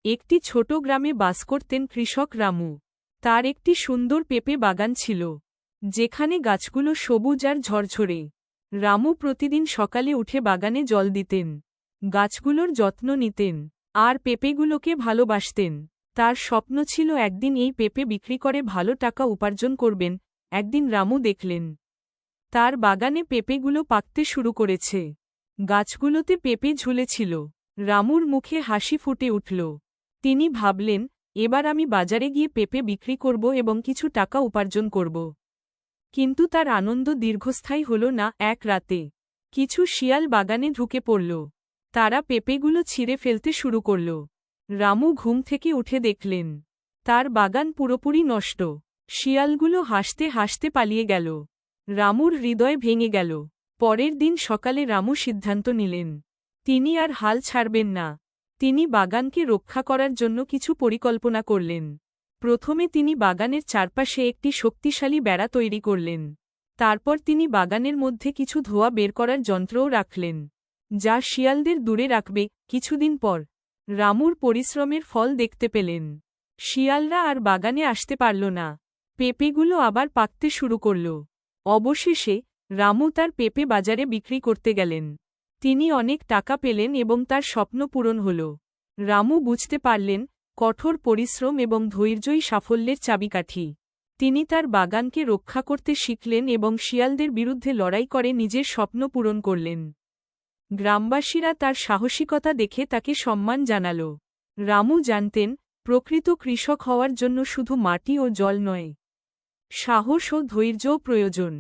একটি ছোট গ্রামে বাস করতেন কৃষক রামু। তার একটি সুন্দর পেঁপে বাগান ছিল, যেখানে গাছগুলো সবুজ আর ঝরঝরে। রামু প্রতিদিন সকালে উঠে বাগানে জল দিতেন, গাছগুলোর যত্ন নিতেন, আর পেঁপেগুলোকে ভালোবাসতেন। তার স্বপ্ন ছিল একদিন এই পেঁপে বিক্রি করে ভালো টাকা উপার্জন করবেন। একদিন রামু দেখলেন তার বাগানে পেঁপেগুলো পাকতে শুরু করেছে। গাছগুলোতে পেঁপে ঝুলেছিল। রামুর মুখে হাসি ফুটে উঠল। তিনি ভাবলেন, এবার আমি বাজারে গিয়ে পেঁপে বিক্রি করব এবং কিছু টাকা উপার্জন করব। কিন্তু তার আনন্দ দীর্ঘস্থায়ী হল না। এক রাতে কিছু শিয়াল বাগানে ঢুকে পড়ল। তারা পেঁপেগুলো ছিঁড়ে ফেলতে শুরু করল। রামু ঘুম থেকে উঠে দেখলেন তার বাগান পুরোপুরি নষ্ট। শিয়ালগুলো হাসতে হাসতে পালিয়ে গেল। রামুর হৃদয় ভেঙে গেল। পরের দিন সকালে রামু সিদ্ধান্ত নিলেন, তিনি আর হাল ছাড়বেন না। তিনি বাগানকে রক্ষা করার জন্য কিছু পরিকল্পনা করলেন। প্রথমে তিনি বাগানের চারপাশে একটি শক্তিশালী বেড়া তৈরি করলেন। তারপর তিনি বাগানের মধ্যে কিছু ধোঁয়া বের করার যন্ত্রও রাখলেন, যা শিয়ালদের দূরে রাখবে। কিছুদিন পর রামুর পরিশ্রমের ফল দেখতে পেলেন। শিয়ালরা আর বাগানে আসতে পারল না। পেঁপেগুলো আবার পাকতে শুরু করল। অবশেষে রামু তার পেঁপে বাজারে বিক্রি করতে গেলেন। তিনি অনেক টাকা পেলেন এবং তার স্বপ্ন পূরণ হল। রামু বুঝতে পারলেন, কঠোর পরিশ্রম এবং ধৈর্যই সাফল্যের চাবিকাঠি। তিনি তার বাগানকে রক্ষা করতে শিখলেন এবং শিয়ালদের বিরুদ্ধে লড়াই করে নিজের স্বপ্ন পূরণ করলেন। গ্রামবাসীরা তার সাহসিকতা দেখে তাকে সম্মান জানাল। রামু জানতেন, প্রকৃত কৃষক হওয়ার জন্য শুধু মাটি ও জল নয়, সাহস ও ধৈর্যও প্রয়োজন।